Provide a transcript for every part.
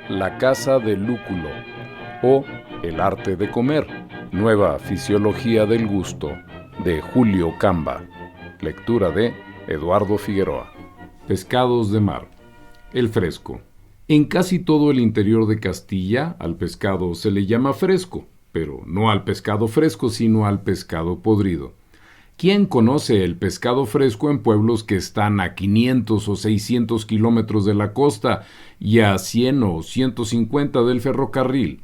La Casa del Lúculo o El Arte de Comer, Nueva Fisiología del Gusto, de Julio Camba. Lectura de Eduardo Figueroa. Pescados de mar. El fresco. En casi todo el interior de Castilla, al pescado se le llama fresco, pero no al pescado fresco, sino al pescado podrido. ¿Quién conoce el pescado fresco en pueblos que están a 500 o 600 kilómetros de la costa y a 100 o 150 del ferrocarril?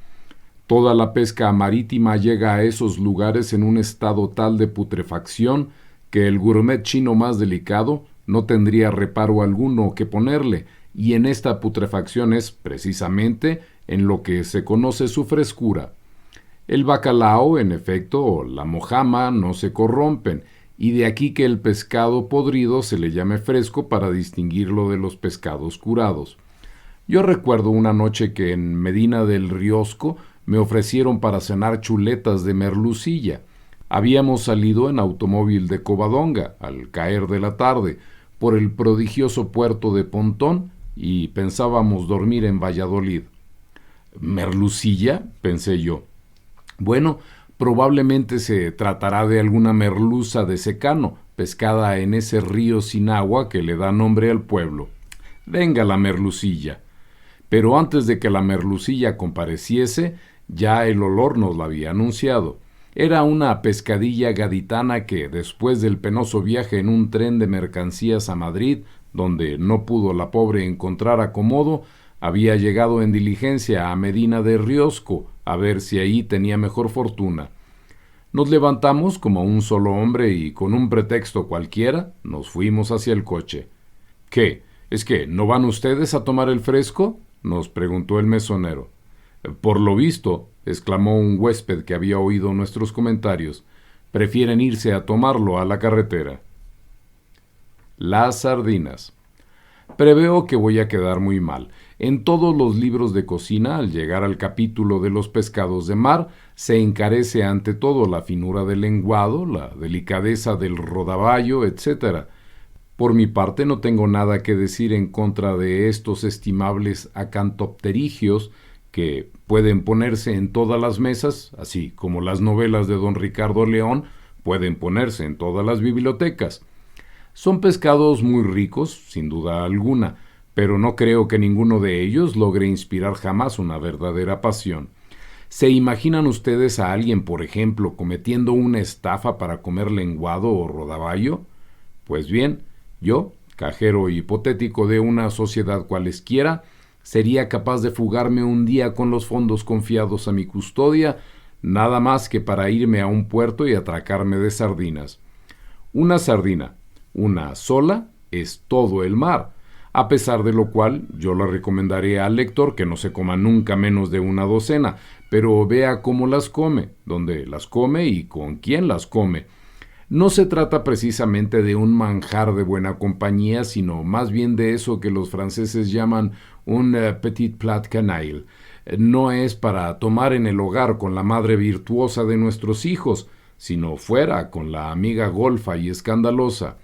Toda la pesca marítima llega a esos lugares en un estado tal de putrefacción que el gourmet chino más delicado no tendría reparo alguno que ponerle, y en esta putrefacción es, precisamente, en lo que se conoce su frescura. El bacalao, en efecto, o la mojama no se corrompen, y de aquí que el pescado podrido se le llame fresco para distinguirlo de los pescados curados. Yo recuerdo una noche que en Medina del Riosco me ofrecieron para cenar chuletas de merlucilla. Habíamos salido en automóvil de Covadonga, al caer de la tarde, por el prodigioso puerto de Pontón, y pensábamos dormir en Valladolid. ¿Merlucilla?, pensé yo. Bueno, probablemente se tratará de alguna merluza de secano, pescada en ese río sin agua que le da nombre al pueblo. Venga la merlucilla. Pero antes de que la merlucilla compareciese, ya el olor nos la había anunciado. Era una pescadilla gaditana que, después del penoso viaje en un tren de mercancías a Madrid, donde no pudo la pobre encontrar acomodo, había llegado en diligencia a Medina de Riosco, a ver si ahí tenía mejor fortuna. Nos levantamos como un solo hombre y, con un pretexto cualquiera, nos fuimos hacia el coche. ¿Qué? ¿Es que no van ustedes a tomar el fresco?, nos preguntó el mesonero. Por lo visto, exclamó un huésped que había oído nuestros comentarios, prefieren irse a tomarlo a la carretera. Las sardinas. Preveo que voy a quedar muy mal. En todos los libros de cocina, al llegar al capítulo de los pescados de mar, se encarece ante todo la finura del lenguado, la delicadeza del rodaballo, etc. Por mi parte no tengo nada que decir en contra de estos estimables acantopterigios que pueden ponerse en todas las mesas, así como las novelas de don Ricardo León pueden ponerse en todas las bibliotecas. Son pescados muy ricos, sin duda alguna, pero no creo que ninguno de ellos logre inspirar jamás una verdadera pasión. ¿Se imaginan ustedes a alguien, por ejemplo, cometiendo una estafa para comer lenguado o rodaballo? Pues bien, yo, cajero hipotético de una sociedad cualesquiera, sería capaz de fugarme un día con los fondos confiados a mi custodia, nada más que para irme a un puerto y atracarme de sardinas. Una sardina, una sola, es todo el mar, a pesar de lo cual yo le recomendaré al lector que no se coma nunca menos de una docena, pero vea cómo las come, dónde las come y con quién las come. No se trata precisamente de un manjar de buena compañía, sino más bien de eso que los franceses llaman un petit plat canaille. No es para tomar en el hogar con la madre virtuosa de nuestros hijos, sino fuera con la amiga golfa y escandalosa.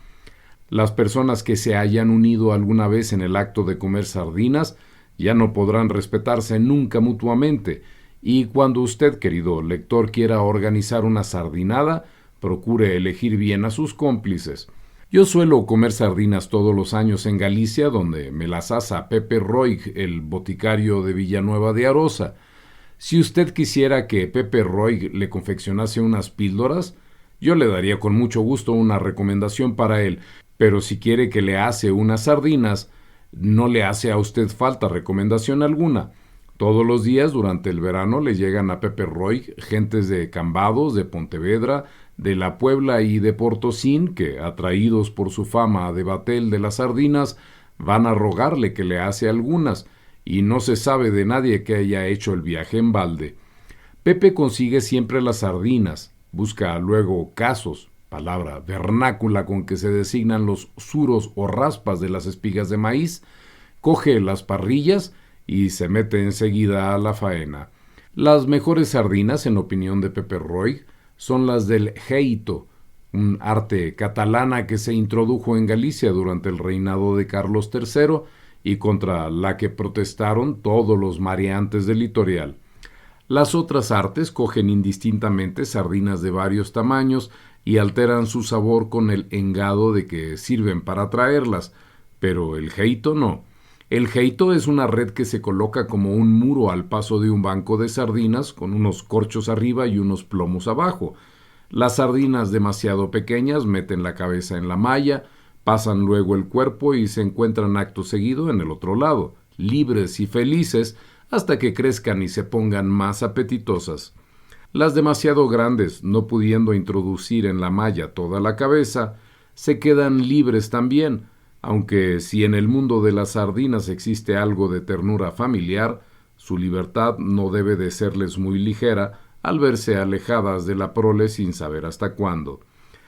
Las personas que se hayan unido alguna vez en el acto de comer sardinas ya no podrán respetarse nunca mutuamente, y cuando usted, querido lector, quiera organizar una sardinada, procure elegir bien a sus cómplices. Yo suelo comer sardinas todos los años en Galicia, donde me las asa Pepe Roig, el boticario de Villanueva de Arosa. Si usted quisiera que Pepe Roig le confeccionase unas píldoras, yo le daría con mucho gusto una recomendación para él, pero si quiere que le hace unas sardinas, no le hace a usted falta recomendación alguna. Todos los días durante el verano le llegan a Pepe Roig gentes de Cambados, de Pontevedra, de La Puebla y de Portosín, que, atraídos por su fama de batel de las sardinas, van a rogarle que le hace algunas, y no se sabe de nadie que haya hecho el viaje en balde. Pepe consigue siempre las sardinas, busca luego casos, palabra vernácula con que se designan los suros o raspas de las espigas de maíz, coge las parrillas y se mete enseguida a la faena. Las mejores sardinas, en opinión de Pepe Roig, son las del jeito, un arte catalana que se introdujo en Galicia durante el reinado de Carlos III y contra la que protestaron todos los mareantes del litoral. Las otras artes cogen indistintamente sardinas de varios tamaños y alteran su sabor con el engado de que sirven para traerlas, pero el jeito no. El jeito es una red que se coloca como un muro al paso de un banco de sardinas con unos corchos arriba y unos plomos abajo. Las sardinas demasiado pequeñas meten la cabeza en la malla, pasan luego el cuerpo y se encuentran acto seguido en el otro lado, libres y felices, hasta que crezcan y se pongan más apetitosas. Las demasiado grandes, no pudiendo introducir en la malla toda la cabeza, se quedan libres también, aunque si en el mundo de las sardinas existe algo de ternura familiar, su libertad no debe de serles muy ligera al verse alejadas de la prole sin saber hasta cuándo.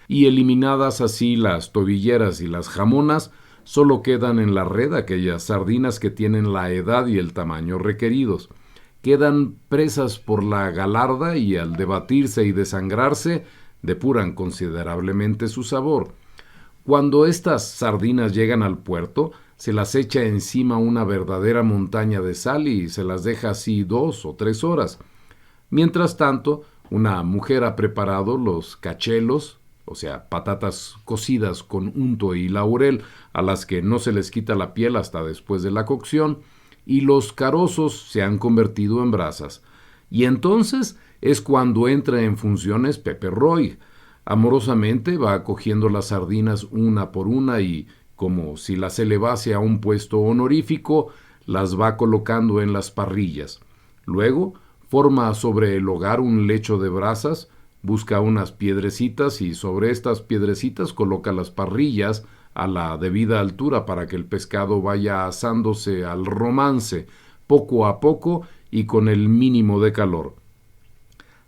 Y eliminadas así las tobilleras y las jamonas, solo quedan en la red aquellas sardinas que tienen la edad y el tamaño requeridos. Quedan presas por la galarda y al debatirse y desangrarse, depuran considerablemente su sabor. Cuando estas sardinas llegan al puerto, se las echa encima una verdadera montaña de sal y se las deja así 2 o 3 horas. Mientras tanto, una mujer ha preparado los cachelos, o sea, patatas cocidas con unto y laurel, a las que no se les quita la piel hasta después de la cocción, y los carozos se han convertido en brasas. Y entonces es cuando entra en funciones Pepe Roy. Amorosamente va cogiendo las sardinas una por una y, como si las elevase a un puesto honorífico, las va colocando en las parrillas. Luego forma sobre el hogar un lecho de brasas, busca unas piedrecitas y sobre estas piedrecitas coloca las parrillas a la debida altura para que el pescado vaya asándose al romance, poco a poco y con el mínimo de calor.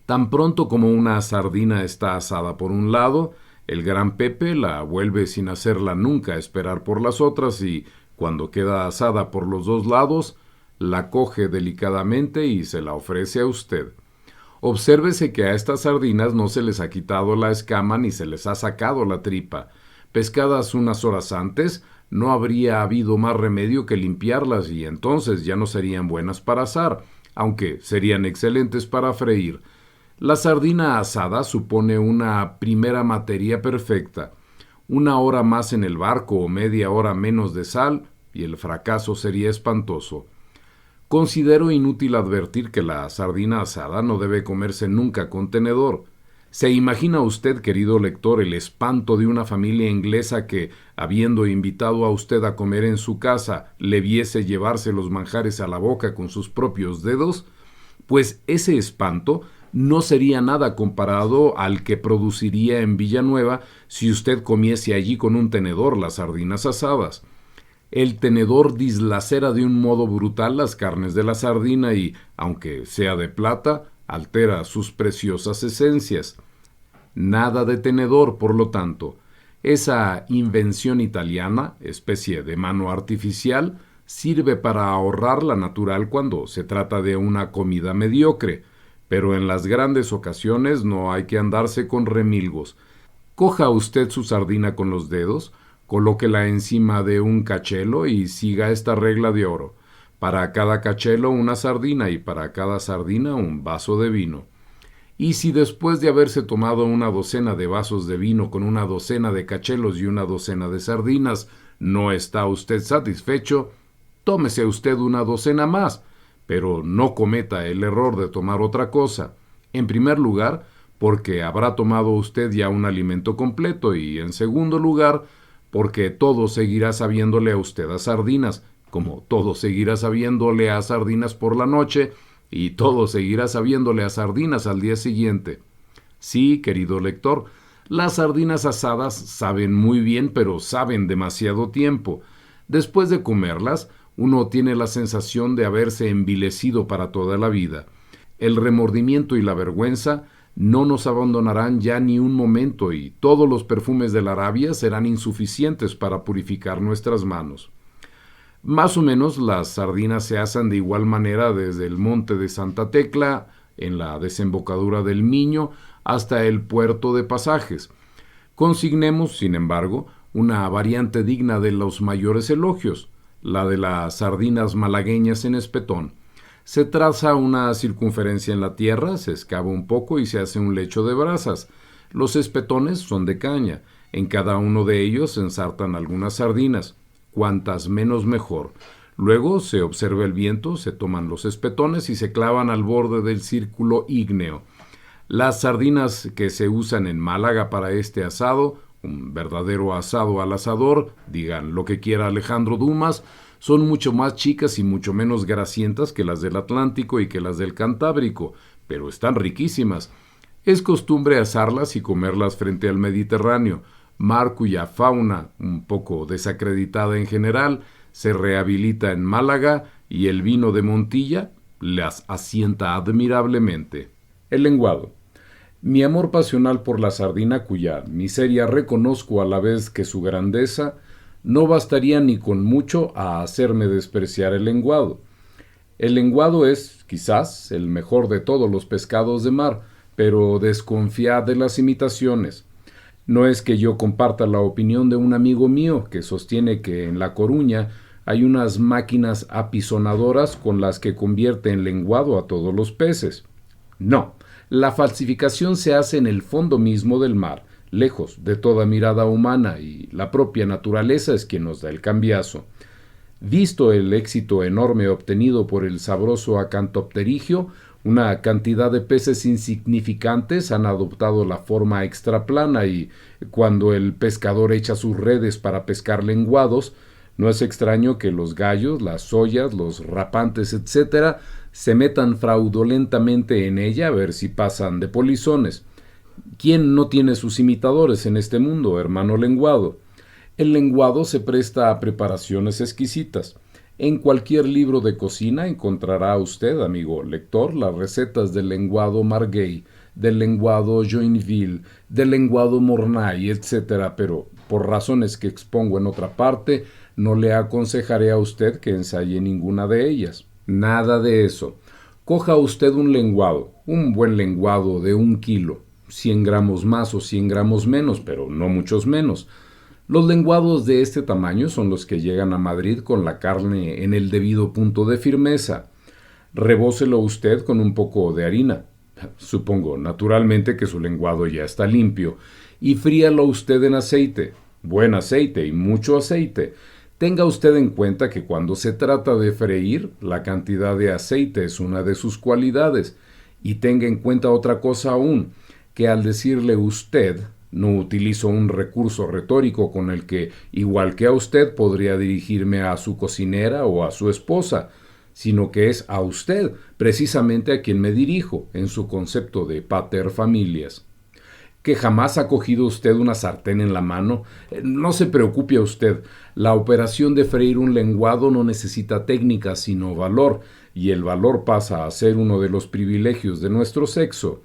Tan pronto como una sardina está asada por un lado, el gran Pepe la vuelve sin hacerla nunca esperar por las otras y, cuando queda asada por los 2 lados, la coge delicadamente y se la ofrece a usted. Obsérvese que a estas sardinas no se les ha quitado la escama ni se les ha sacado la tripa. Pescadas unas horas antes, no habría habido más remedio que limpiarlas y entonces ya no serían buenas para asar, aunque serían excelentes para freír. La sardina asada supone una primera materia perfecta. 1 hora más en el barco o media hora menos de sal y el fracaso sería espantoso. Considero inútil advertir que la sardina asada no debe comerse nunca con tenedor. ¿Se imagina usted, querido lector, el espanto de una familia inglesa que, habiendo invitado a usted a comer en su casa, le viese llevarse los manjares a la boca con sus propios dedos? Pues ese espanto no sería nada comparado al que produciría en Villanueva si usted comiese allí con un tenedor las sardinas asadas. El tenedor dislacera de un modo brutal las carnes de la sardina y, aunque sea de plata, altera sus preciosas esencias. Nada de tenedor, por lo tanto. Esa invención italiana, especie de mano artificial, sirve para ahorrar la natural cuando se trata de una comida mediocre, pero en las grandes ocasiones no hay que andarse con remilgos. Coja usted su sardina con los dedos, colóquela encima de un cachelo y siga esta regla de oro. Para cada cachelo una sardina y para cada sardina un vaso de vino. Y si después de haberse tomado 12 de vasos de vino con 12 de cachelos y 12 de sardinas, no está usted satisfecho, tómese usted 12 más, pero no cometa el error de tomar otra cosa. En primer lugar, porque habrá tomado usted ya un alimento completo y, en segundo lugar, porque todo seguirá sabiéndole a usted a sardinas, como todo seguirá sabiéndole a sardinas por la noche y todo seguirá sabiéndole a sardinas al día siguiente. Sí, querido lector, las sardinas asadas saben muy bien, pero saben demasiado tiempo. Después de comerlas, uno tiene la sensación de haberse envilecido para toda la vida. El remordimiento y la vergüenza no nos abandonarán ya ni un momento y todos los perfumes de la Arabia serán insuficientes para purificar nuestras manos. Más o menos las sardinas se asan de igual manera desde el monte de Santa Tecla, en la desembocadura del Miño, hasta el puerto de Pasajes. Consignemos, sin embargo, una variante digna de los mayores elogios. la de las sardinas malagueñas en espetón. Se traza una circunferencia en la tierra, se excava un poco y se hace un lecho de brasas. Los espetones son de caña. En cada uno de ellos se ensartan algunas sardinas. Cuantas menos mejor. Luego se observa el viento, se toman los espetones y se clavan al borde del círculo ígneo. Las sardinas que se usan en Málaga para este asado, un verdadero asado al asador, digan lo que quiera Alejandro Dumas, son mucho más chicas y mucho menos grasientas que las del Atlántico y que las del Cantábrico, pero están riquísimas. Es costumbre asarlas y comerlas frente al Mediterráneo, mar cuya fauna, un poco desacreditada en general, se rehabilita en Málaga y el vino de Montilla las asienta admirablemente. El lenguado. Mi amor pasional por la sardina, cuya miseria reconozco a la vez que su grandeza, no bastaría ni con mucho a hacerme despreciar el lenguado. El lenguado es, quizás, el mejor de todos los pescados de mar, pero desconfiad de las imitaciones. No es que yo comparta la opinión de un amigo mío que sostiene que en La Coruña hay unas máquinas apisonadoras con las que convierte en lenguado a todos los peces. No, la falsificación se hace en el fondo mismo del mar, lejos de toda mirada humana, y la propia naturaleza es quien nos da el cambiazo. Visto el éxito enorme obtenido por el sabroso acantopterigio, una cantidad de peces insignificantes han adoptado la forma extraplana y, cuando el pescador echa sus redes para pescar lenguados, no es extraño que los gallos, las soyas, los rapantes, etc., se metan fraudulentamente en ella a ver si pasan de polizones. ¿Quién no tiene sus imitadores en este mundo, hermano lenguado? El lenguado se presta a preparaciones exquisitas. En cualquier libro de cocina encontrará usted, amigo lector, las recetas del lenguado Margay, del lenguado Joinville, del lenguado Mornay, etc., pero por razones que expongo en otra parte, no le aconsejaré a usted que ensaye ninguna de ellas. Nada de eso. Coja usted un lenguado, un buen lenguado de 1 kilo, 100 gramos más o 100 gramos menos, pero no muchos menos. Los lenguados de este tamaño son los que llegan a Madrid con la carne en el debido punto de firmeza. Rebócelo usted con un poco de harina. Supongo, naturalmente, que su lenguado ya está limpio. Y fríalo usted en aceite. Buen aceite y mucho aceite. Tenga usted en cuenta que cuando se trata de freír, la cantidad de aceite es una de sus cualidades. Y tenga en cuenta otra cosa aún, que al decirle usted, no utilizo un recurso retórico con el que, igual que a usted, podría dirigirme a su cocinera o a su esposa, sino que es a usted, precisamente a quien me dirijo, en su concepto de pater familias. ¿Que jamás ha cogido usted una sartén en la mano? No se preocupe usted, la operación de freír un lenguado no necesita técnica, sino valor, y el valor pasa a ser uno de los privilegios de nuestro sexo.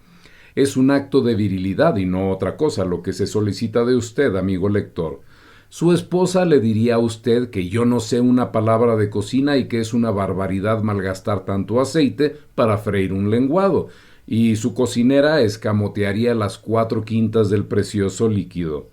Es un acto de virilidad y no otra cosa lo que se solicita de usted, amigo lector. Su esposa le diría a usted que yo no sé una palabra de cocina y que es una barbaridad malgastar tanto aceite para freír un lenguado, y su cocinera escamotearía las 4/5 del precioso líquido.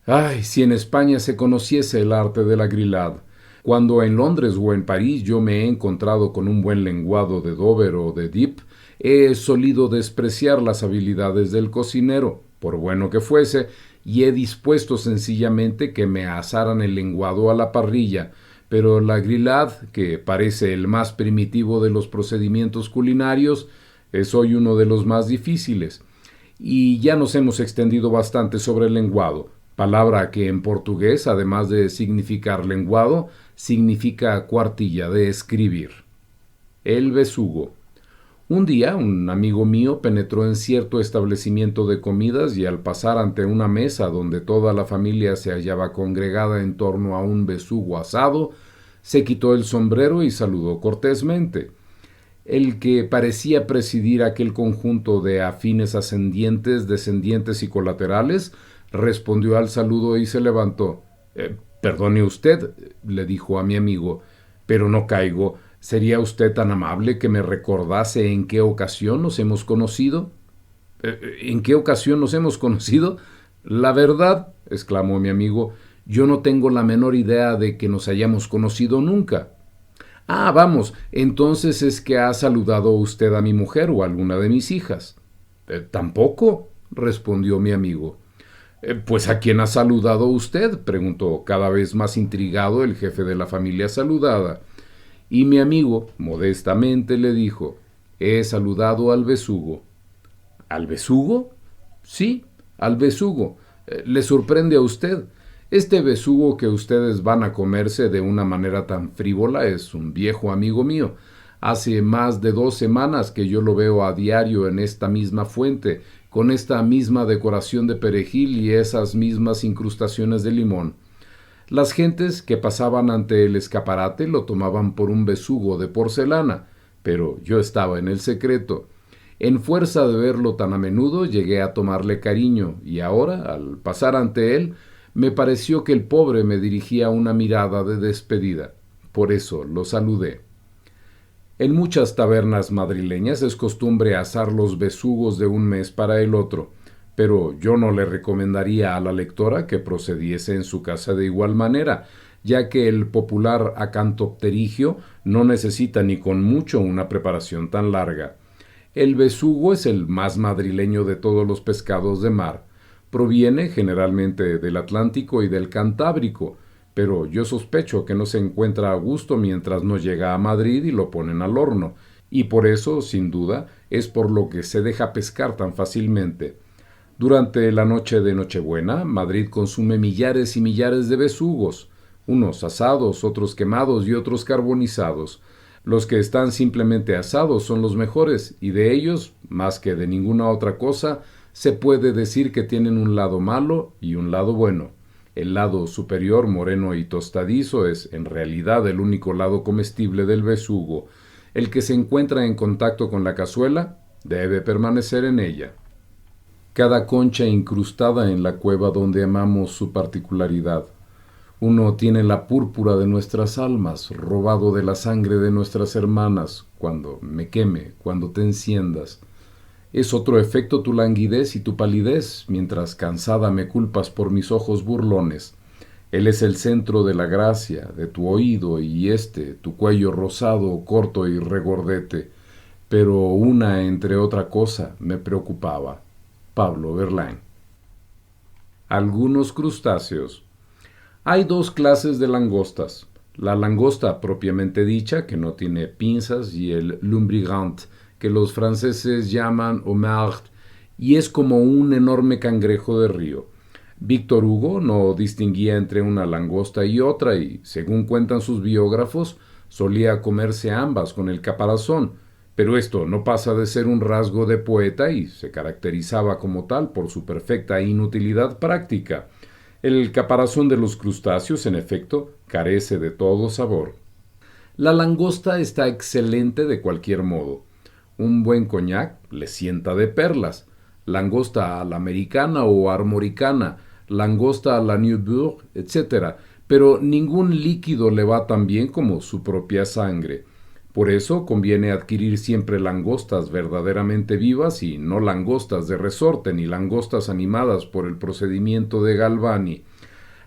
Ay, si en España se conociese el arte de la grillade. Cuando en Londres o en París yo me he encontrado con un buen lenguado de Dover o de Dieppe, he solido despreciar las habilidades del cocinero, por bueno que fuese, y he dispuesto sencillamente que me asaran el lenguado a la parrilla, pero la grillade, que parece el más primitivo de los procedimientos culinarios, es hoy uno de los más difíciles. Y ya nos hemos extendido bastante sobre el lenguado, palabra que en portugués, además de significar lenguado, significa cuartilla de escribir. El besugo. Un día, un amigo mío penetró en cierto establecimiento de comidas y al pasar ante una mesa donde toda la familia se hallaba congregada en torno a un besugo asado, se quitó el sombrero y saludó cortésmente. El que parecía presidir aquel conjunto de afines ascendientes, descendientes y colaterales, respondió al saludo y se levantó. Perdone usted, le dijo a mi amigo, pero no caigo. ¿Sería usted tan amable que me recordase en qué ocasión nos hemos conocido? ¿En qué ocasión nos hemos conocido? La verdad, exclamó mi amigo, Yo no tengo la menor idea de que nos hayamos conocido nunca. Ah, vamos, entonces es que ha saludado usted a mi mujer o a alguna de mis hijas. Tampoco, respondió mi amigo. Pues ¿a quién ha saludado usted? Preguntó cada vez más intrigado el jefe de la familia saludada. Y mi amigo, modestamente, le dijo, he saludado al besugo. ¿Al besugo? Sí, al besugo. ¿Le sorprende a usted? Este besugo que ustedes van a comerse de una manera tan frívola es un viejo amigo mío. Hace más de 2 semanas que yo lo veo a diario en esta misma fuente, con esta misma decoración de perejil y esas mismas incrustaciones de limón. Las gentes que pasaban ante el escaparate lo tomaban por un besugo de porcelana, pero yo estaba en el secreto. En fuerza de verlo tan a menudo llegué a tomarle cariño, y ahora, al pasar ante él, me pareció que el pobre me dirigía una mirada de despedida. Por eso lo saludé. En muchas tabernas madrileñas es costumbre asar los besugos de un mes para el otro, pero yo no le recomendaría a la lectora que procediese en su casa de igual manera, ya que el popular acantopterigio no necesita ni con mucho una preparación tan larga. El besugo es el más madrileño de todos los pescados de mar. Proviene generalmente del Atlántico y del Cantábrico, pero yo sospecho que no se encuentra a gusto mientras no llega a Madrid y lo ponen al horno, y por eso, sin duda, es por lo que se deja pescar tan fácilmente. Durante la noche de Nochebuena, Madrid consume millares y millares de besugos, unos asados, otros quemados y otros carbonizados. Los que están simplemente asados son los mejores, y de ellos, más que de ninguna otra cosa, se puede decir que tienen un lado malo y un lado bueno. El lado superior, moreno y tostadizo, es en realidad el único lado comestible del besugo. El que se encuentra en contacto con la cazuela debe permanecer en ella. Cada concha incrustada en la cueva donde amamos su particularidad. Uno tiene la púrpura de nuestras almas, robado de la sangre de nuestras hermanas, cuando me queme, cuando te enciendas. Es otro efecto tu languidez y tu palidez, mientras cansada me culpas por mis ojos burlones. Él es el centro de la gracia, de tu oído y tu cuello rosado, corto y regordete. Pero una, entre otra cosa, me preocupaba. Pablo Verlaine. Algunos crustáceos. Hay 2 clases de langostas. La langosta propiamente dicha, que no tiene pinzas, y el lumbrigant, que los franceses llaman homard, y es como un enorme cangrejo de río. Víctor Hugo no distinguía entre una langosta y otra y, según cuentan sus biógrafos, solía comerse ambas con el caparazón, pero esto no pasa de ser un rasgo de poeta y se caracterizaba como tal por su perfecta inutilidad práctica. El caparazón de los crustáceos, en efecto, carece de todo sabor. La langosta está excelente de cualquier modo. Un buen coñac le sienta de perlas. Langosta a la americana o armoricana, langosta a la Neuburg, etc. Pero ningún líquido le va tan bien como su propia sangre. Por eso conviene adquirir siempre langostas verdaderamente vivas y no langostas de resorte ni langostas animadas por el procedimiento de Galvani.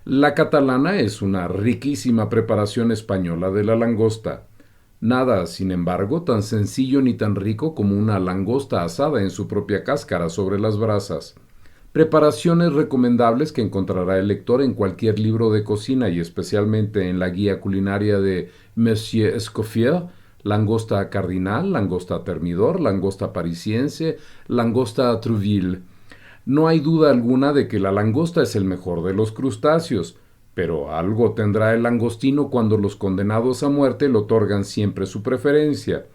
La catalana es una riquísima preparación española de la langosta. Nada, sin embargo, tan sencillo ni tan rico como una langosta asada en su propia cáscara sobre las brasas. Preparaciones recomendables que encontrará el lector en cualquier libro de cocina y especialmente en la guía culinaria de Monsieur Escoffier: langosta cardinal, langosta termidor, langosta parisiense, langosta Trouville. No hay duda alguna de que la langosta es el mejor de los crustáceos, pero algo tendrá el langostino cuando los condenados a muerte le otorgan siempre su preferencia.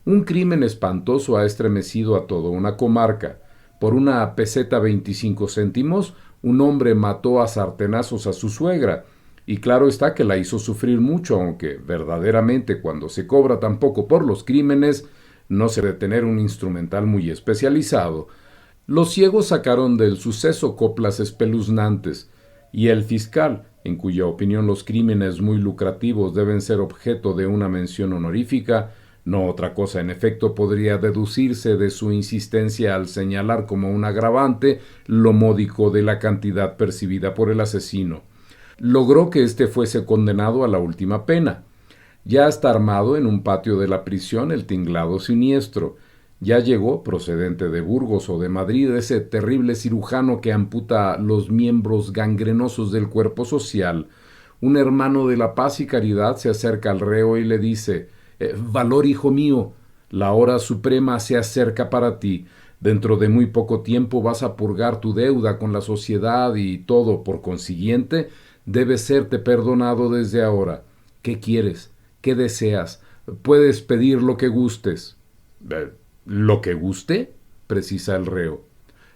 Un crimen espantoso ha estremecido a toda una comarca. Por una peseta 25 céntimos, un hombre mató a sartenazos a su suegra, y claro está que la hizo sufrir mucho, aunque verdaderamente cuando se cobra tan poco por los crímenes, no se debe tener un instrumental muy especializado. Los ciegos sacaron del suceso coplas espeluznantes, y el fiscal, en cuya opinión los crímenes muy lucrativos deben ser objeto de una mención honorífica, no otra cosa en efecto podría deducirse de su insistencia al señalar como un agravante lo módico de la cantidad percibida por el asesino. logró que éste fuese condenado a la última pena. Ya está armado en un patio de la prisión el tinglado siniestro. Ya llegó, procedente de Burgos o de Madrid, ese terrible cirujano que amputa los miembros gangrenosos del cuerpo social. Un hermano de la paz y caridad se acerca al reo y le dice: Valor, hijo mío, la hora suprema se acerca para ti. Dentro de muy poco tiempo vas a purgar tu deuda con la sociedad y todo, por consiguiente, debe serte perdonado desde ahora. ¿Qué quieres? ¿Qué deseas? Puedes pedir lo que gustes. ¿Lo que guste?, precisa el reo.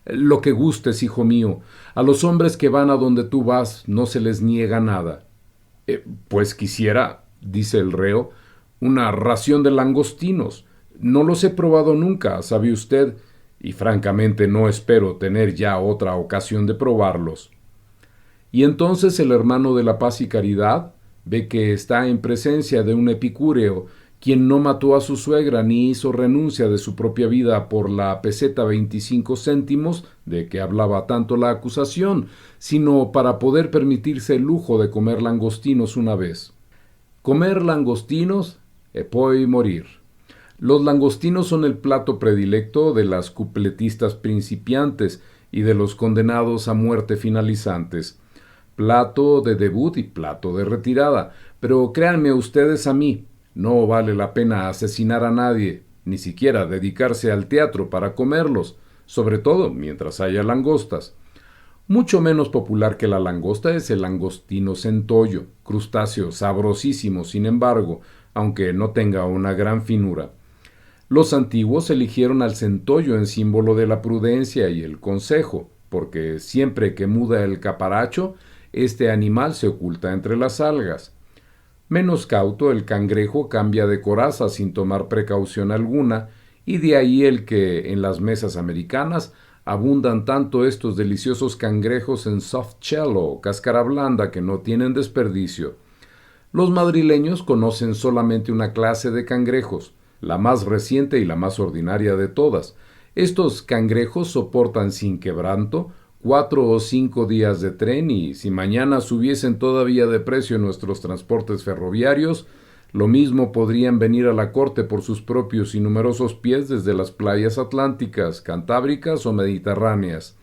Lo que gustes, hijo mío. A los hombres que van a donde tú vas no se les niega nada. Pues quisiera, dice el reo, una ración de langostinos. No los he probado nunca, sabe usted, y francamente no espero tener ya otra ocasión de probarlos. Y entonces el hermano de la paz y caridad ve que está en presencia de un epicúreo, quien no mató a su suegra ni hizo renuncia de su propia vida por la peseta 25 céntimos de que hablaba tanto la acusación, sino para poder permitirse el lujo de comer langostinos una vez. Comer langostinos e poi morir. Los langostinos son el plato predilecto de las cupletistas principiantes y de los condenados a muerte finalizantes. Plato de debut y plato de retirada, pero créanme ustedes a mí, no vale la pena asesinar a nadie, ni siquiera dedicarse al teatro para comerlos, sobre todo mientras haya langostas. Mucho menos popular que la langosta es el langostino centollo, crustáceo sabrosísimo, sin embargo, aunque no tenga una gran finura. Los antiguos eligieron al centollo en símbolo de la prudencia y el consejo, porque siempre que muda el caparacho, este animal se oculta entre las algas. Menos cauto, el cangrejo cambia de coraza sin tomar precaución alguna, y de ahí el que en las mesas americanas abundan tanto estos deliciosos cangrejos en soft shell o cáscara blanda que no tienen desperdicio. Los madrileños conocen solamente una clase de cangrejos, la más reciente y la más ordinaria de todas. Estos cangrejos soportan sin quebranto 4 o 5 días de tren y si mañana subiesen todavía de precio nuestros transportes ferroviarios, lo mismo podrían venir a la corte por sus propios y numerosos pies desde las playas atlánticas, cantábricas o mediterráneas.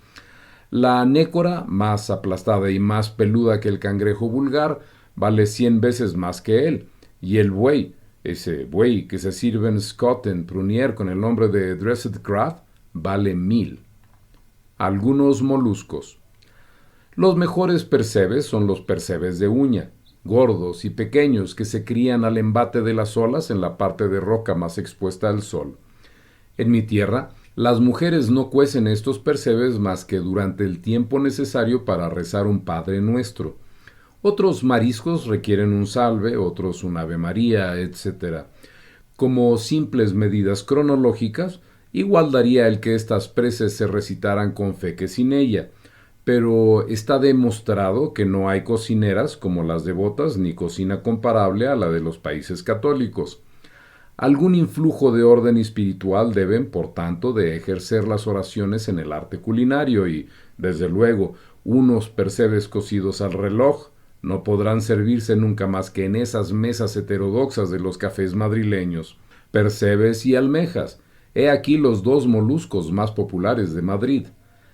La nécora, más aplastada y más peluda que el cangrejo vulgar, vale 100 veces más que él, y el buey, ese buey que se sirve en Scott en Prunier con el nombre de Dressed Crab, vale 1000. Algunos moluscos. Los mejores percebes son los percebes de uña, gordos y pequeños que se crían al embate de las olas en la parte de roca más expuesta al sol. En mi tierra, las mujeres no cuecen estos percebes más que durante el tiempo necesario para rezar un Padre Nuestro. Otros mariscos requieren un salve, otros un Ave María, etc. Como simples medidas cronológicas, igual daría el que estas preces se recitaran con fe que sin ella, pero está demostrado que no hay cocineras como las devotas ni cocina comparable a la de los países católicos. Algún influjo de orden espiritual deben, por tanto, de ejercer las oraciones en el arte culinario y, desde luego, unos percebes cocidos al reloj no podrán servirse nunca más que en esas mesas heterodoxas de los cafés madrileños. Percebes y almejas. He aquí los 2 moluscos más populares de Madrid.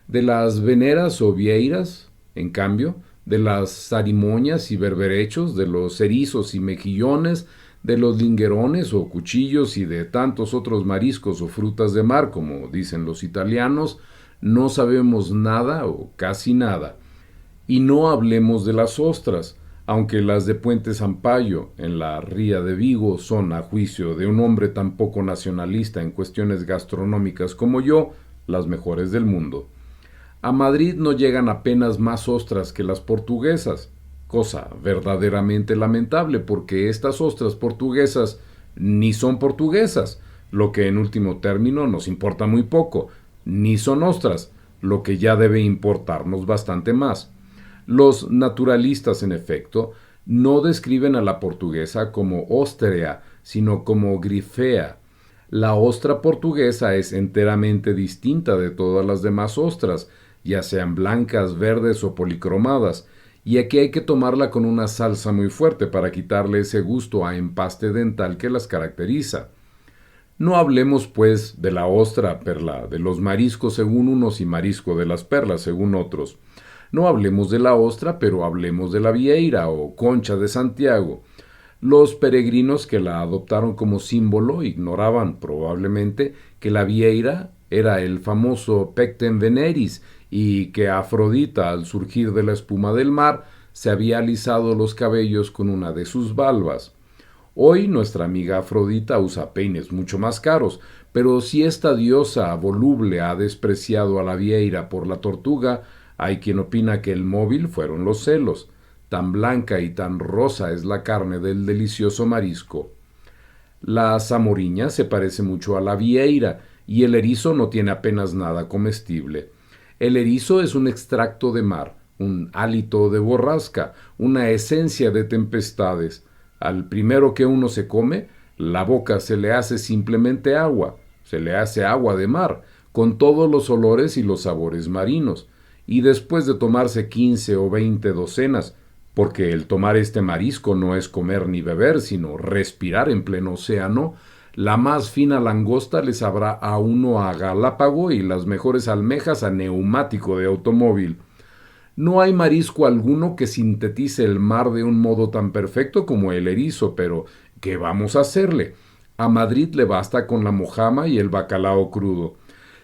De las veneras o vieiras, en cambio, de las zarimoñas y berberechos, de los erizos y mejillones, de los linguerones o cuchillos y de tantos otros mariscos o frutas de mar, como dicen los italianos, no sabemos nada o casi nada. Y no hablemos de las ostras, aunque las de Puente Sampayo, en la Ría de Vigo, son, a juicio de un hombre tan poco nacionalista en cuestiones gastronómicas como yo, las mejores del mundo. A Madrid no llegan apenas más ostras que las portuguesas, cosa verdaderamente lamentable porque estas ostras portuguesas ni son portuguesas, lo que en último término nos importa muy poco, ni son ostras, lo que ya debe importarnos bastante más. Los naturalistas, en efecto, no describen a la portuguesa como ostrea, sino como grifea. La ostra portuguesa es enteramente distinta de todas las demás ostras, ya sean blancas, verdes o policromadas, y aquí hay que tomarla con una salsa muy fuerte para quitarle ese gusto a empaste dental que las caracteriza. No hablemos, pues, de la ostra perla, de los mariscos según unos y marisco de las perlas según otros. No hablemos de la ostra, pero hablemos de la vieira o concha de Santiago. Los peregrinos que la adoptaron como símbolo ignoraban probablemente que la vieira era el famoso Pecten Veneris y que Afrodita, al surgir de la espuma del mar, se había alisado los cabellos con una de sus valvas. Hoy nuestra amiga Afrodita usa peines mucho más caros, pero si esta diosa voluble ha despreciado a la vieira por la tortuga, hay quien opina que el móvil fueron los celos. Tan blanca y tan rosa es la carne del delicioso marisco. La zamoriña se parece mucho a la vieira y el erizo no tiene apenas nada comestible. El erizo es un extracto de mar, un hálito de borrasca, una esencia de tempestades. Al primero que uno se come, la boca se le hace simplemente agua, se le hace agua de mar, con todos los olores y los sabores marinos, y después de tomarse 15 o 20 docenas, porque el tomar este marisco no es comer ni beber, sino respirar en pleno océano, la más fina langosta le sabrá a uno a galápago y las mejores almejas a neumático de automóvil. No hay marisco alguno que sintetice el mar de un modo tan perfecto como el erizo, pero ¿qué vamos a hacerle? A Madrid le basta con la mojama y el bacalao crudo.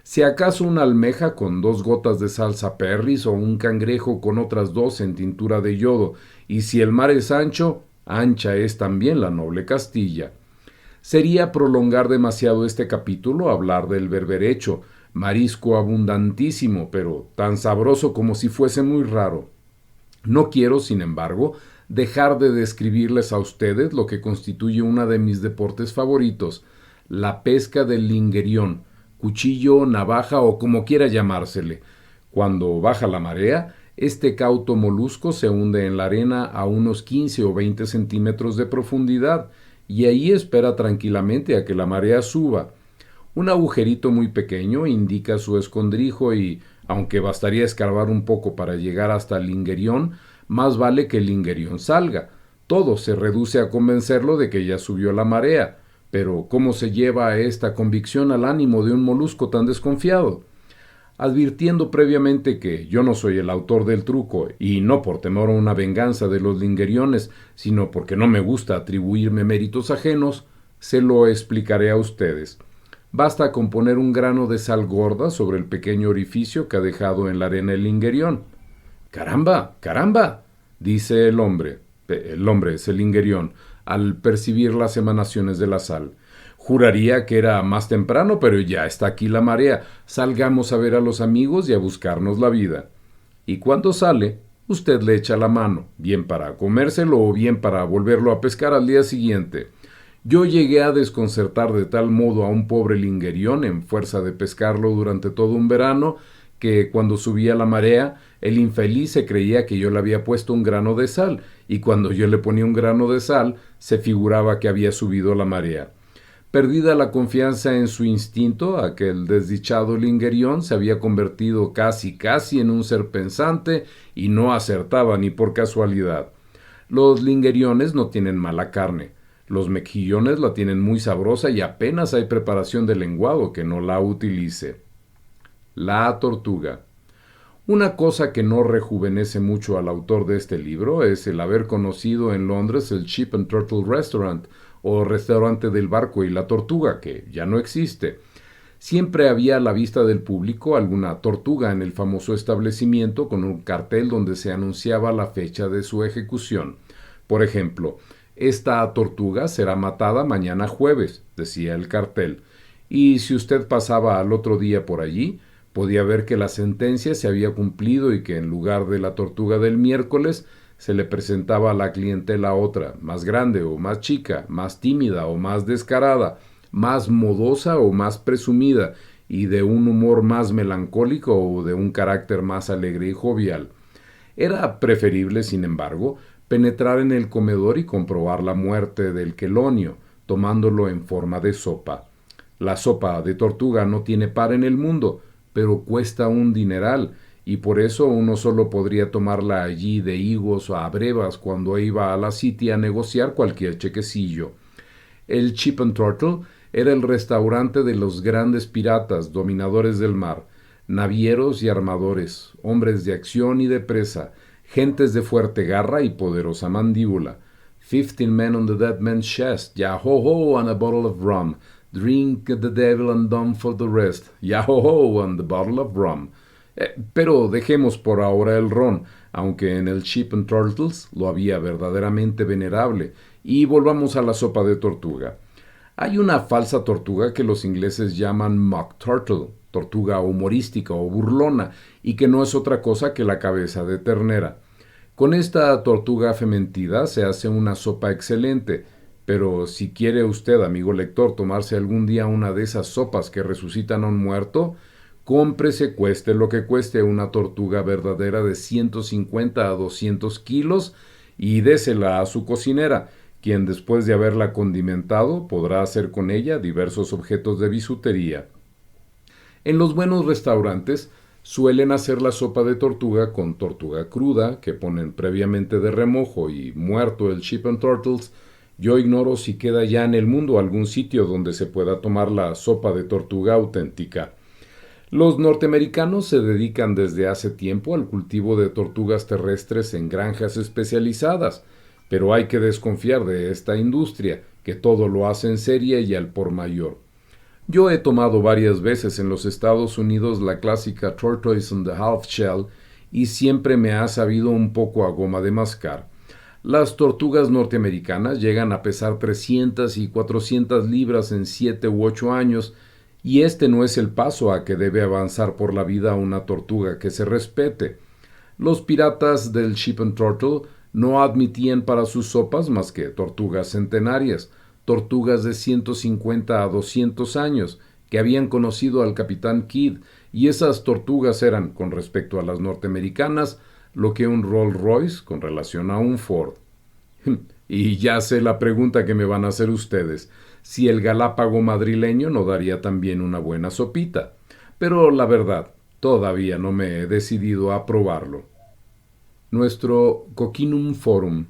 Si acaso una almeja con 2 gotas de salsa perris o un cangrejo con otras 2 en tintura de yodo, y si el mar es ancho, ancha es también la noble Castilla. Sería prolongar demasiado este capítulo hablar del berberecho, marisco abundantísimo, pero tan sabroso como si fuese muy raro. No quiero, sin embargo, dejar de describirles a ustedes lo que constituye uno de mis deportes favoritos, la pesca del linguerión, cuchillo, navaja o como quiera llamársele. Cuando baja la marea, este cauto molusco se hunde en la arena a unos 15 o 20 centímetros de profundidad y ahí espera tranquilamente a que la marea suba. Un agujerito muy pequeño indica su escondrijo y, aunque bastaría escarbar un poco para llegar hasta el linguerión, más vale que el linguerión salga. Todo se reduce a convencerlo de que ya subió la marea. Pero ¿cómo se lleva esta convicción al ánimo de un molusco tan desconfiado? Advirtiendo previamente que yo no soy el autor del truco, y no por temor a una venganza de los lingueriones, sino porque no me gusta atribuirme méritos ajenos, se lo explicaré a ustedes. Basta con poner un grano de sal gorda sobre el pequeño orificio que ha dejado en la arena el linguerión. ¡Caramba! ¡Caramba! Dice el hombre. El hombre es el linguerión, al percibir las emanaciones de la sal. Juraría que era más temprano, pero ya está aquí la marea. Salgamos a ver a los amigos y a buscarnos la vida. Y cuando sale, usted le echa la mano, bien para comérselo o bien para volverlo a pescar al día siguiente. Yo llegué a desconcertar de tal modo a un pobre linguerión en fuerza de pescarlo durante todo un verano, que cuando subía la marea, el infeliz se creía que yo le había puesto un grano de sal, y cuando yo le ponía un grano de sal, se figuraba que había subido la marea. Perdida la confianza en su instinto, aquel desdichado linguerión se había convertido casi en un ser pensante y no acertaba ni por casualidad. Los lingueriones no tienen mala carne. Los mejillones la tienen muy sabrosa y apenas hay preparación de lenguado que no la utilice. La tortuga. Una cosa que no rejuvenece mucho al autor de este libro es el haber conocido en Londres el Ship and Turtle Restaurant, o restaurante del barco y la tortuga, que ya no existe. Siempre había a la vista del público alguna tortuga en el famoso establecimiento con un cartel donde se anunciaba la fecha de su ejecución. Por ejemplo, esta tortuga será matada mañana jueves, decía el cartel, y si usted pasaba al otro día por allí, podía ver que la sentencia se había cumplido y que en lugar de la tortuga del miércoles se le presentaba a la clientela otra, más grande o más chica, más tímida o más descarada, más modosa o más presumida, y de un humor más melancólico o de un carácter más alegre y jovial. Era preferible, sin embargo, penetrar en el comedor y comprobar la muerte del quelonio, tomándolo en forma de sopa. La sopa de tortuga no tiene par en el mundo, pero cuesta un dineral, y por eso uno solo podría tomarla allí de higos a brevas cuando iba a la City a negociar cualquier chequecillo. El Chip and Turtle era el restaurante de los grandes piratas, dominadores del mar, navieros y armadores, hombres de acción y de presa, gentes de fuerte garra y poderosa mandíbula. 15 men on the dead man's chest, yah-ho-ho, and a bottle of rum. Drink the devil and dumb for the rest, yah-ho-ho, and the bottle of rum. Pero dejemos por ahora el ron, aunque en el Chip and Turtles lo había verdaderamente venerable, y volvamos a la sopa de tortuga. Hay una falsa tortuga que los ingleses llaman mock turtle, tortuga humorística o burlona, y que no es otra cosa que la cabeza de ternera. Con esta tortuga fementida se hace una sopa excelente, pero si quiere usted, amigo lector, tomarse algún día una de esas sopas que resucitan a un muerto, cómprese, cueste lo que cueste, una tortuga verdadera de 150 a 200 kilos y désela a su cocinera, quien después de haberla condimentado podrá hacer con ella diversos objetos de bisutería. En los buenos restaurantes suelen hacer la sopa de tortuga con tortuga cruda, que ponen previamente de remojo y muerto el Chip and Turtles. Yo ignoro si queda ya en el mundo algún sitio donde se pueda tomar la sopa de tortuga auténtica. Los norteamericanos se dedican desde hace tiempo al cultivo de tortugas terrestres en granjas especializadas, pero hay que desconfiar de esta industria, que todo lo hace en serie y al por mayor. Yo he tomado varias veces en los Estados Unidos la clásica Tortoise and the Half Shell y siempre me ha sabido un poco a goma de mascar. Las tortugas norteamericanas llegan a pesar 300 y 400 libras en 7 u 8 años, y este no es el paso a que debe avanzar por la vida una tortuga que se respete. Los piratas del Chip and Turtle no admitían para sus sopas más que tortugas centenarias, tortugas de 150 a 200 años, que habían conocido al capitán Kidd, y esas tortugas eran, con respecto a las norteamericanas, lo que un Rolls Royce con relación a un Ford. Y ya sé la pregunta que me van a hacer ustedes, si el Galápago madrileño no daría también una buena sopita, pero la verdad, todavía no me he decidido a probarlo. Nuestro Coquinum Forum.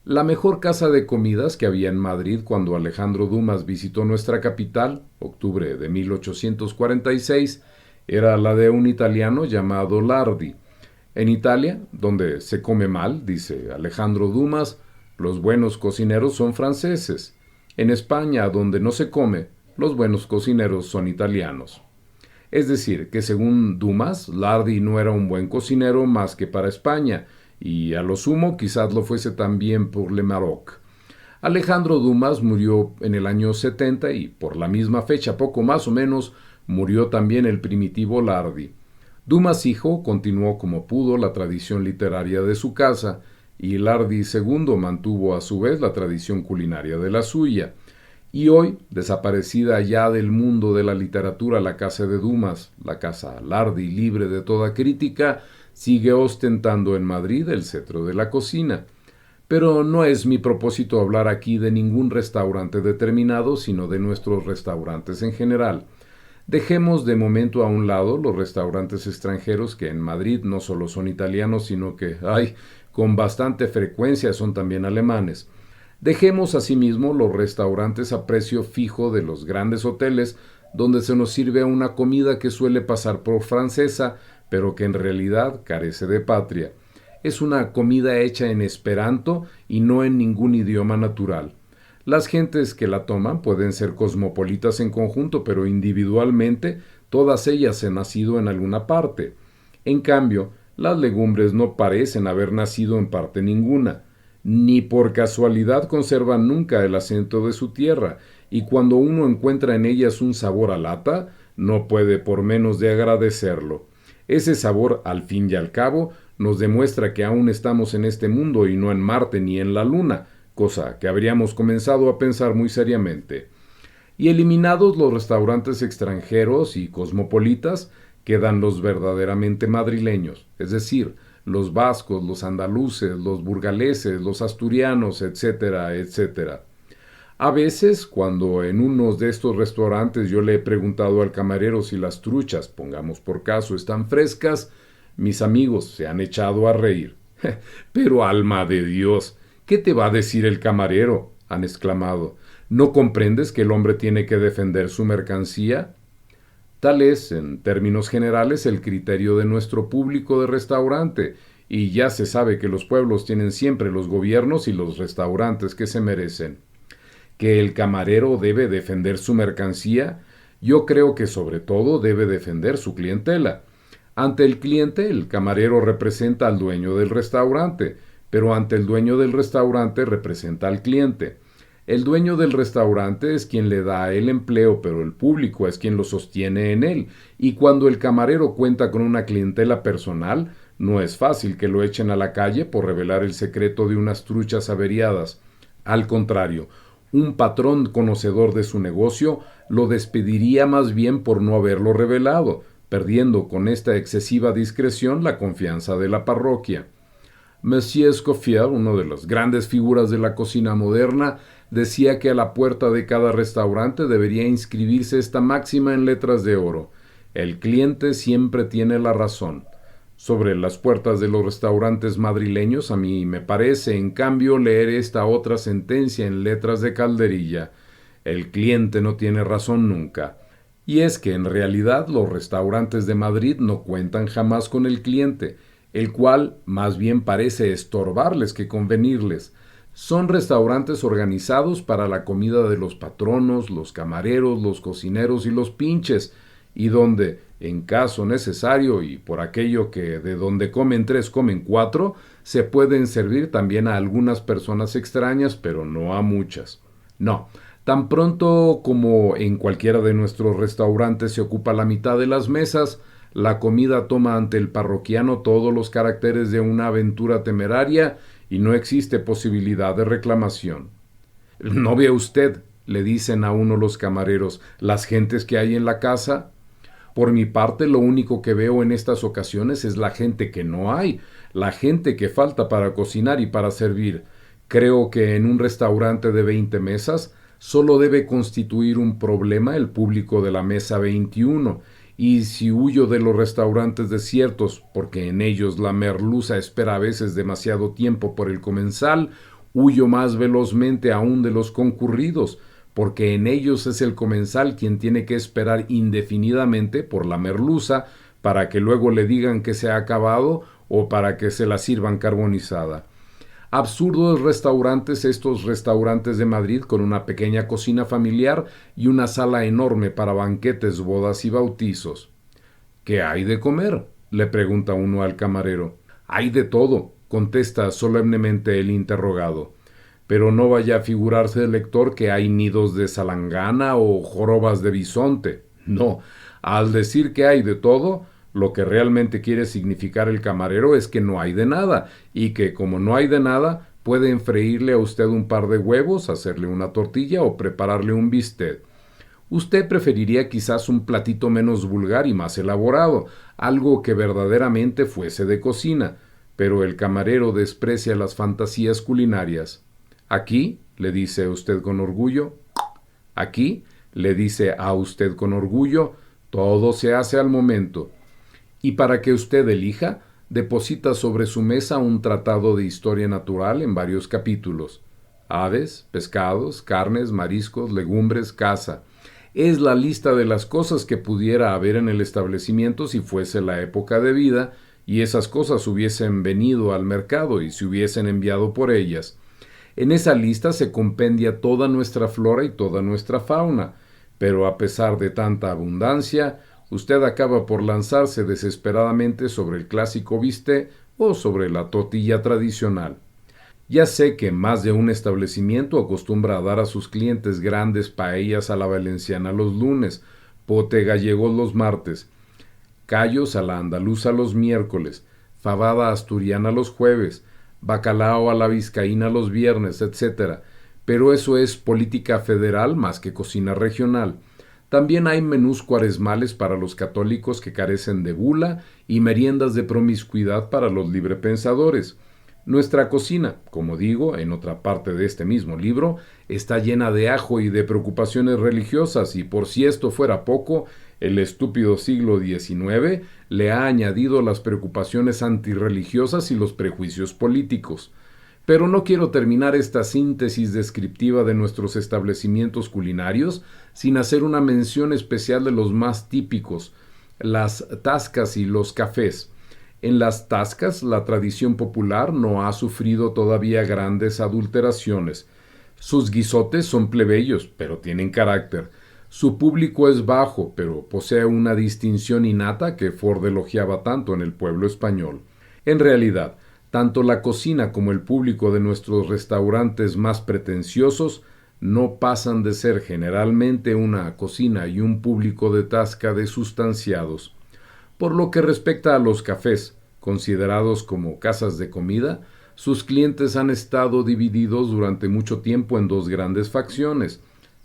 La mejor casa de comidas que había en Madrid cuando Alejandro Dumas visitó nuestra capital, octubre de 1846, era la de un italiano llamado Lardi. En Italia, donde se come mal, dice Alejandro Dumas, los buenos cocineros son franceses. En España, donde no se come, los buenos cocineros son italianos. Es decir, que según Dumas, Lardi no era un buen cocinero más que para España, y a lo sumo quizás lo fuese también por Le Maroc. Alejandro Dumas murió en el año 70 y por la misma fecha, poco más o menos, murió también el primitivo Lardi. Dumas hijo continuó como pudo la tradición literaria de su casa, y Lardi II mantuvo a su vez la tradición culinaria de la suya. Y hoy, desaparecida ya del mundo de la literatura la casa de Dumas, la casa Lardi libre de toda crítica, sigue ostentando en Madrid el cetro de la cocina. Pero no es mi propósito hablar aquí de ningún restaurante determinado, sino de nuestros restaurantes en general. Dejemos de momento a un lado los restaurantes extranjeros que en Madrid no solo son italianos, sino que, con bastante frecuencia son también alemanes. Dejemos asimismo los restaurantes a precio fijo de los grandes hoteles, donde se nos sirve una comida que suele pasar por francesa, pero que en realidad carece de patria. Es una comida hecha en esperanto y no en ningún idioma natural. Las gentes que la toman pueden ser cosmopolitas en conjunto, pero individualmente todas ellas han nacido en alguna parte. En cambio, las legumbres no parecen haber nacido en parte ninguna. Ni por casualidad conservan nunca el acento de su tierra, y cuando uno encuentra en ellas un sabor a lata, no puede por menos de agradecerlo. Ese sabor, al fin y al cabo, nos demuestra que aún estamos en este mundo y no en Marte ni en la Luna, cosa que habríamos comenzado a pensar muy seriamente. Y eliminados los restaurantes extranjeros y cosmopolitas, quedan los verdaderamente madrileños, es decir, los vascos, los andaluces, los burgaleses, los asturianos, etcétera, etcétera. A veces, cuando en uno de estos restaurantes yo le he preguntado al camarero si las truchas, pongamos por caso, están frescas, Mis amigos se han echado a reír. Pero alma de Dios, ¿qué te va a decir el camarero?, han exclamado. ¿No comprendes que el hombre tiene que defender su mercancía? Tal es, en términos generales, el criterio de nuestro público de restaurante, y ya se sabe que los pueblos tienen siempre los gobiernos y los restaurantes que se merecen. ¿Que el camarero debe defender su mercancía? Yo creo que sobre todo debe defender su clientela. Ante el cliente, el camarero representa al dueño del restaurante, pero ante el dueño del restaurante representa al cliente. El dueño del restaurante es quien le da el empleo, pero el público es quien lo sostiene en él, y cuando el camarero cuenta con una clientela personal, no es fácil que lo echen a la calle por revelar el secreto de unas truchas averiadas. Al contrario, un patrón conocedor de su negocio lo despediría más bien por no haberlo revelado, perdiendo con esta excesiva discreción la confianza de la parroquia. Monsieur Escoffier, uno de las grandes figuras de la cocina moderna, decía que a la puerta de cada restaurante debería inscribirse esta máxima en letras de oro: el cliente siempre tiene la razón. Sobre las puertas de los restaurantes madrileños a mí me parece, en cambio, leer esta otra sentencia en letras de calderilla: el cliente no tiene razón nunca. Y es que en realidad los restaurantes de Madrid no cuentan jamás con el cliente, el cual más bien parece estorbarles que convenirles. Son restaurantes organizados para la comida de los patronos, los camareros, los cocineros y los pinches, y donde, en caso necesario y por aquello que de donde comen 3 comen 4, se pueden servir también a algunas personas extrañas, pero no a muchas. No, tan pronto como en cualquiera de nuestros restaurantes se ocupa la mitad de las mesas, la comida toma ante el parroquiano todos los caracteres de una aventura temeraria y no existe posibilidad de reclamación. ¿No ve usted?, le dicen a uno los camareros, las gentes que hay en la casa. Por mi parte, lo único que veo en estas ocasiones es la gente que no hay, la gente que falta para cocinar y para servir. Creo que en un restaurante de 20 mesas solo debe constituir un problema el público de la mesa 21, y si huyo de los restaurantes desiertos, porque en ellos la merluza espera a veces demasiado tiempo por el comensal, huyo más velozmente aún de los concurridos, porque en ellos es el comensal quien tiene que esperar indefinidamente por la merluza para que luego le digan que se ha acabado o para que se la sirvan carbonizada. Absurdos restaurantes estos restaurantes de Madrid con una pequeña cocina familiar y una sala enorme para banquetes, bodas y bautizos. ¿Qué hay de comer?, le pregunta uno al camarero. Hay de todo, contesta solemnemente el interrogado. Pero no vaya a figurarse el lector que hay nidos de salangana o jorobas de bisonte. No, al decir que hay de todo, lo que realmente quiere significar el camarero es que no hay de nada, y que como no hay de nada, puede freírle a usted un par de huevos, hacerle una tortilla o prepararle un bistec. Usted preferiría quizás un platito menos vulgar y más elaborado, algo que verdaderamente fuese de cocina, pero el camarero desprecia las fantasías culinarias. Aquí, le dice usted con orgullo, aquí, le dice a usted con orgullo, todo se hace al momento. Y para que usted elija, deposita sobre su mesa un tratado de historia natural en varios capítulos. Aves, pescados, carnes, mariscos, legumbres, caza. Es la lista de las cosas que pudiera haber en el establecimiento si fuese la época de vida y esas cosas hubiesen venido al mercado y se hubiesen enviado por ellas. En esa lista se compendia toda nuestra flora y toda nuestra fauna, pero a pesar de tanta abundancia, usted acaba por lanzarse desesperadamente sobre el clásico bistec o sobre la tortilla tradicional. Ya sé que más de un establecimiento acostumbra a dar a sus clientes grandes paellas a la valenciana los lunes, pote gallegos los martes, callos a la andaluza los miércoles, fabada asturiana los jueves, bacalao a la vizcaína los viernes, etc. Pero eso es política federal más que cocina regional. También hay menús cuaresmales para los católicos que carecen de bula y meriendas de promiscuidad para los librepensadores. Nuestra cocina, como digo, en otra parte de este mismo libro, está llena de ajo y de preocupaciones religiosas y por si esto fuera poco, el estúpido siglo XIX le ha añadido las preocupaciones antirreligiosas y los prejuicios políticos. Pero no quiero terminar esta síntesis descriptiva de nuestros establecimientos culinarios sin hacer una mención especial de los más típicos, las tascas y los cafés. En las tascas, la tradición popular no ha sufrido todavía grandes adulteraciones. Sus guisotes son plebeyos, pero tienen carácter. Su público es bajo, pero posee una distinción innata que Ford elogiaba tanto en el pueblo español. En realidad, tanto la cocina como el público de nuestros restaurantes más pretenciosos no pasan de ser generalmente una cocina y un público de tasca de sustanciados. Por lo que respecta a los cafés, considerados como casas de comida, sus clientes han estado divididos durante mucho tiempo en dos grandes facciones,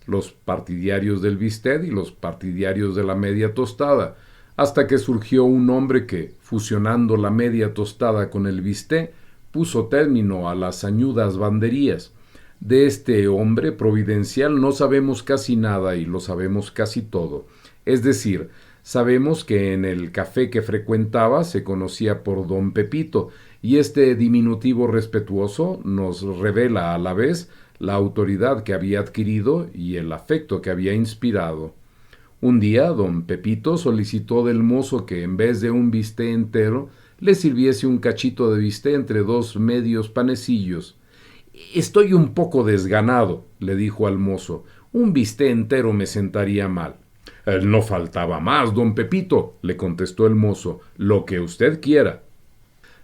los partidarios del bistec y los partidarios de la media tostada, hasta que surgió un hombre que, fusionando la media tostada con el bistec, puso término a las añudas banderías. De este hombre providencial no sabemos casi nada y lo sabemos casi todo. Es decir, sabemos que en el café que frecuentaba se conocía por Don Pepito, y este diminutivo respetuoso nos revela a la vez la autoridad que había adquirido y el afecto que había inspirado. Un día don Pepito solicitó del mozo que en vez de un bistec entero le sirviese un cachito de bistec entre dos medios panecillos. «Estoy un poco desganado», le dijo al mozo. «Un bistec entero me sentaría mal». «No faltaba más, don Pepito», le contestó el mozo. «Lo que usted quiera».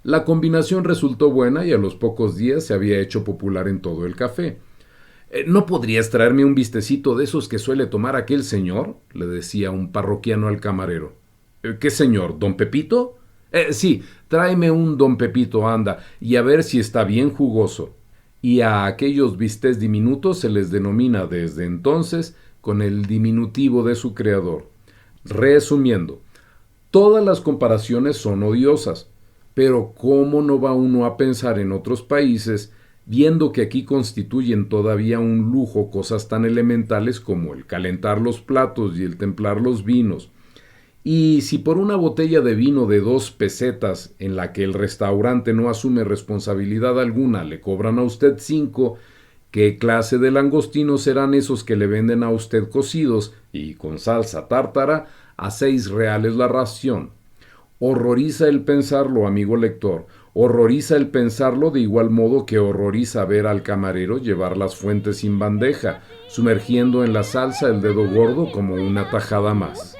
La combinación resultó buena y a los pocos días se había hecho popular en todo el café. «¿No podrías traerme un bistecito de esos que suele tomar aquel señor?», le decía un parroquiano al camarero. «¿Qué señor? ¿Don Pepito?» «Sí, tráeme un don Pepito, anda, y a ver si está bien jugoso». Y a aquellos bistecs diminutos se les denomina desde entonces con el diminutivo de su creador. Resumiendo, todas las comparaciones son odiosas, pero ¿cómo no va uno a pensar en otros países viendo que aquí constituyen todavía un lujo cosas tan elementales como el calentar los platos y el templar los vinos? Y si por una botella de vino de 2 pesetas, en la que el restaurante no asume responsabilidad alguna, le cobran a usted 5, ¿qué clase de langostinos serán esos que le venden a usted cocidos y con salsa tártara a 6 reales la ración? Horroriza el pensarlo, amigo lector, horroriza el pensarlo de igual modo que horroriza ver al camarero llevar las fuentes sin bandeja, sumergiendo en la salsa el dedo gordo como una tajada más.